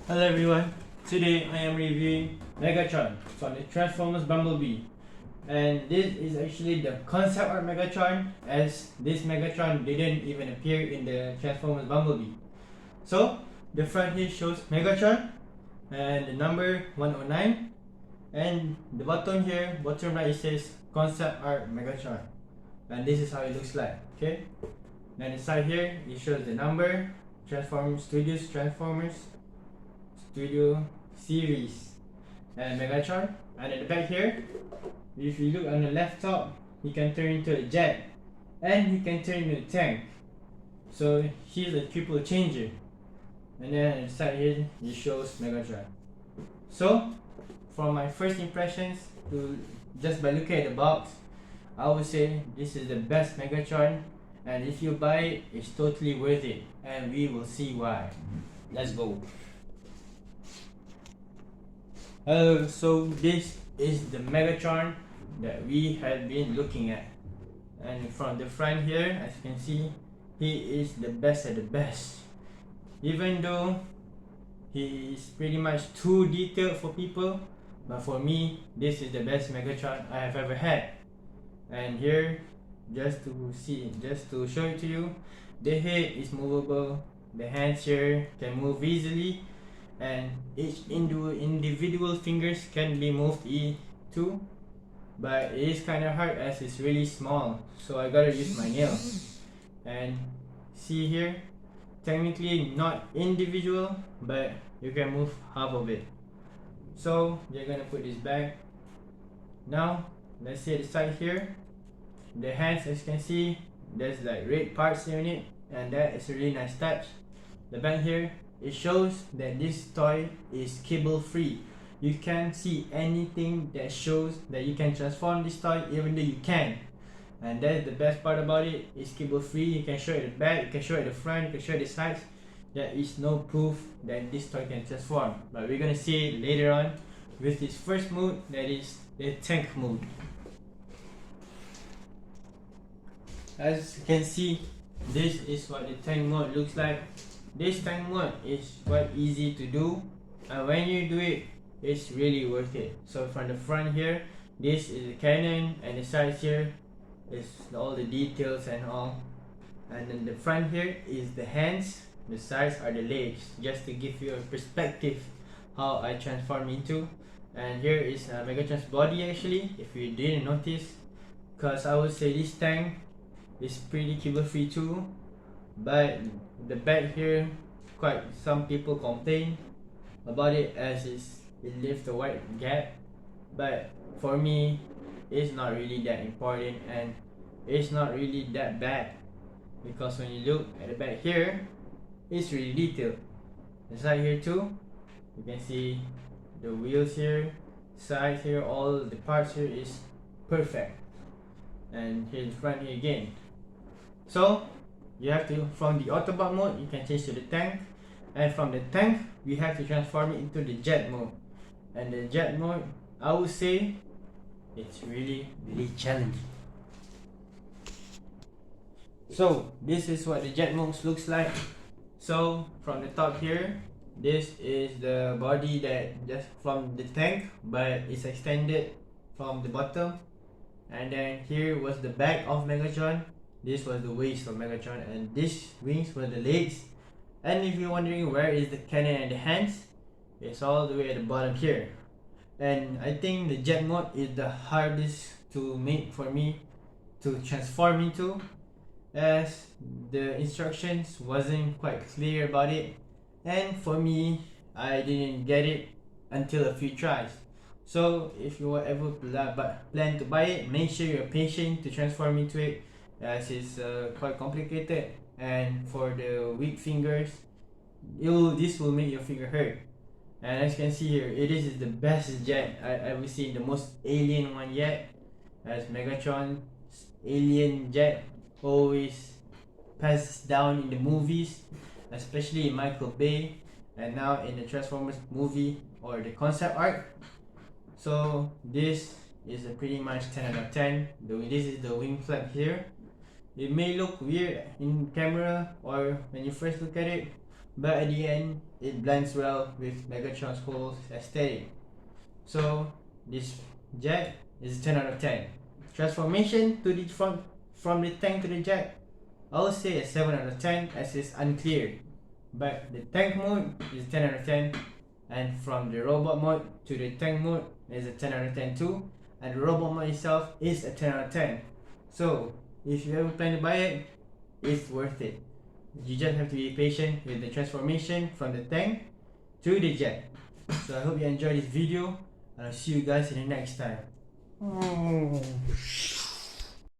Hello everyone, today I am reviewing Megatron from the Transformers Bumblebee, and this is actually the concept art Megatron, as this Megatron didn't even appear in the Transformers Bumblebee. So the front here shows Megatron and the number 109, and the bottom here, bottom right, it says concept art Megatron, and this is how it looks like. Okay, then the side here it shows the number Transformers Studios Transformers Studio Series and Megatron. And at the back here, if you look on the left top, he can turn into a jet and he can turn into a tank. So he's a triple changer. And then on the side here, it shows Megatron. So from my first impressions, to just by looking at the box, I would say this is the best Megatron, and if you buy it, it's totally worth it, and we will see why. Let's go. So this is the Megatron that we have been looking at, and from the front here, as you can see, he is the best at the best. Even though he is pretty much too detailed for people, but for me, this is the best Megatron I have ever had. And here, just to show it to you, the head is movable, the hands here can move easily, and each individual fingers can be moved too, but it is kind of hard as it's really small, so I gotta use my nails. And see here, technically not individual, but you can move half of it. So you're gonna put this back. Now let's see the side here, the hands, as you can see, there's like red parts in it, and that is a really nice touch. The back here, it shows that this toy is cable free. You can see anything that shows that you can transform this toy, even though you can. And that is the best part about it, it's cable free. You can show it at the back, you can show it at the front, you can show it at the sides. There is no proof that this toy can transform, but we're gonna see it later on with this first mode, that is the tank mode. As you can see, this is what the tank mode looks like. This tank mode is quite easy to do, and when you do it, it's really worth it. So from the front here, this is the cannon, and the sides here is all the details and all. And then the front here is the hands, the sides are the legs, just to give you a perspective how I transform into. And here is Megatron's body actually, if you didn't notice, because I would say this tank is pretty cable free too, but the back here, quite some people complain about it as it leaves a wide gap, but for me it's not really that important, and it's not really that bad, because when you look at the back here, it's really detailed. The side here too, you can see the wheels here, side here, all the parts here is perfect. And here's the front here again. So you have to, from the Autobot mode, you can change to the tank, and from the tank we have to transform it into the jet mode. And the jet mode, I would say it's really challenging. So this is what the jet mode looks like. So from the top here, this is the body that just from the tank, but it's extended from the bottom. And then here was the back of Megatron. This was the waist of Megatron, and these wings were the legs. And if you're wondering where is the cannon and the hands, it's all the way at the bottom here. And I think the jet mode is the hardest to make for me to transform into, as the instructions wasn't quite clear about it, and for me, I didn't get it until a few tries. So if you ever plan to buy it, make sure you're patient to transform into it, as it's quite complicated, and for the weak fingers, this will make your finger hurt. And as you can see here, it is the best jet I ever seen, the most alien one yet, as Megatron's alien jet always passes down in the movies, especially in Michael Bay, and now in the Transformers movie or the concept art. So this is a pretty much 10 out of 10. This is the wing flap here. It may look weird in camera or when you first look at it, but at the end it blends well with Megatron's whole aesthetic. So this jet is a 10 out of 10. Transformation to the from the tank to the jet, I will say a 7 out of 10 as it's unclear. But the tank mode is 10 out of 10, and from the robot mode to the tank mode is a 10 out of 10 too, and the robot mode itself is a 10 out of 10. So if you ever plan to buy it, it's worth it. You just have to be patient with the transformation from the tank to the jet. So I hope you enjoyed this video, and I'll see you guys in the next time.